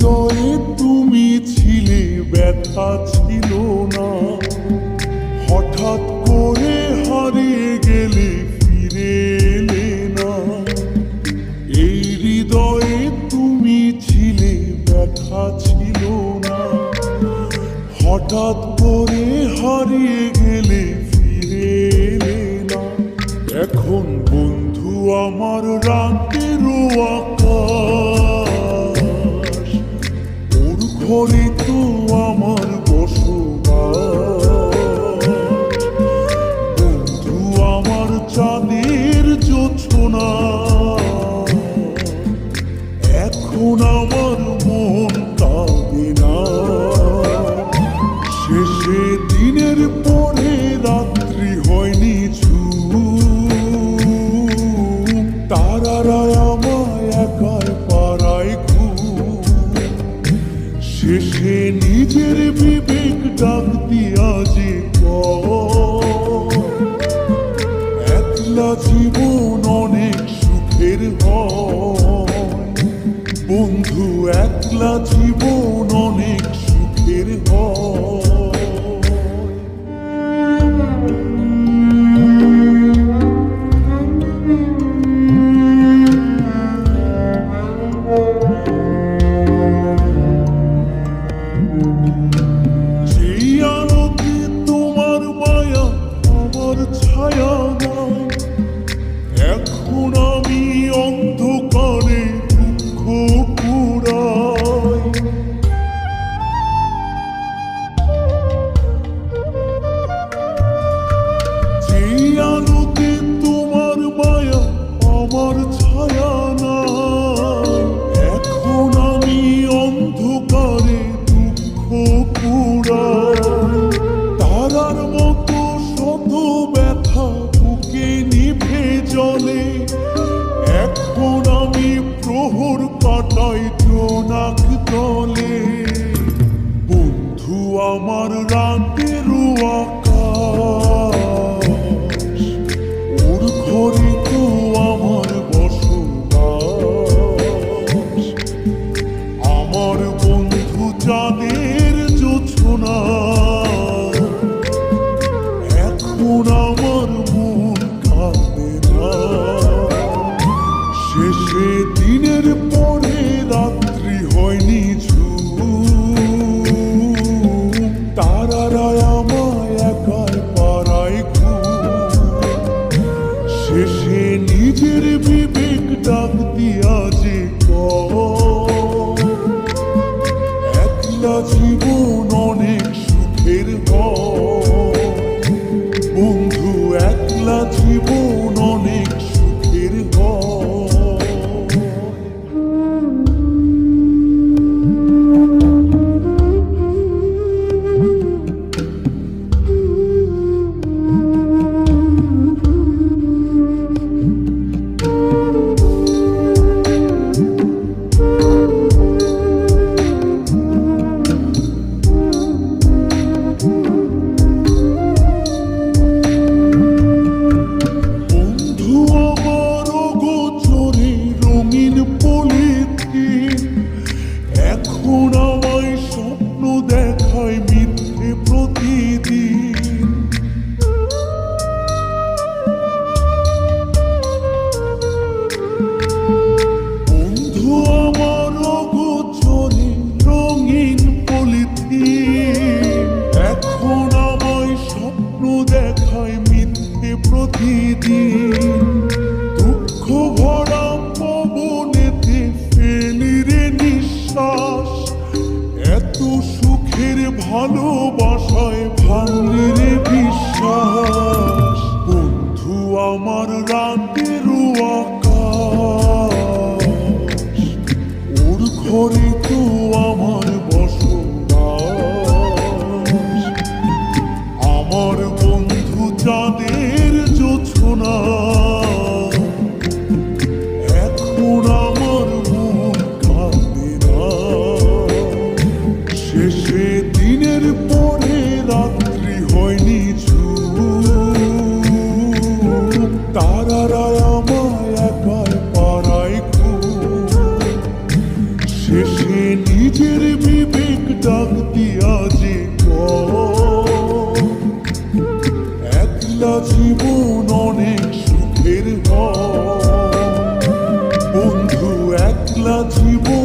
হৃদয়ে তুমি ছিলে, ব্যথা ছিল না। হঠাৎ করে হারিয়ে গেলে, ফিরে এলে না। এই হৃদয়ে তুমি ছিলে, ব্যথা ছিল না। হঠাৎ করে হারিয়ে গেলে, ফিরে এলে না। এখন বন্ধু আমার রাতেরও আকাশ, ওর ঘরে তো আমার বসবাস। বন্ধু আমার চাঁদের জোছনা, এখন আমার মন কাঁদে না। শেষে দিনের পরে রাত্রি হয়নি ঝুম, তারারা আমায় একাই পাড়ায় ঘুম। শেষে নিজের বিবেক ডাক দিয়া যে একলা জীবন অনেক সুখের হয়। বন্ধু একলা জীবন অনেক সুখের হয়। যেই আলোতে তোমার মায়া আমার ছায়া নাই, এখন আমি অন্ধকারে দুঃখ পুরাই। যেই আলোতে তোমার মায়া আমার ছায়া নাই, এখন আমি অন্ধকারে দুঃখ পুরাই। তারার মতো শত ব্যথা বুকে নিভে জলে, এখন আমি প্রহর কাটাই জোনাক তলে। বন্ধু আমার রাতেরও আকাশ, ওর ঘরে তো আমার বসবাস। আমার বন্ধু চাঁদের জোছনা, এখন আমার মন কাঁদে না। শেষে দিনের পরে রাত্রি হয়নি ঝুম, তারারা আমায় একাই পাড়ায় ঘুম। শেষে নিজের বিবেক ডাক দিয়া যে একলা জীবন অনেক সুখের হয়। বন্ধু একলা জীবন অনেক সুখের হয়। বন্ধু আমার গোচরে রঙিন পলিথিন, এখন আমায় স্বপ্ন দেখায় মিথ্যে প্রতিদিন। বন্ধু আমার গোচরে রঙিন পলিথিন, এখন আমায় স্বপ্ন দেখায় মিথ্যে প্রতিদিন। দুঃখ ভরা পবনেতে ফেলি রে নিঃশ্বাস, এত সুখের ভালোবাসায় ভাঙলি রে বিশ্বাস। বন্ধু আমার রাতেরও আকাশ, ওর ঘরে তো আমার বসবাস। আমার বন্ধু চাঁদের জোছনা, এখন আমার মন কাঁদে না। শেষে দিনের পরে রাত্রি হয়নি ঝুম, তারারা আমায় একাই পাড়ায় ঘুম। শেষে নিজের বিবেক ডাক দিয়া যে একলা জীবন অনেক সুখের হয় বন্ধু, একলা জীবন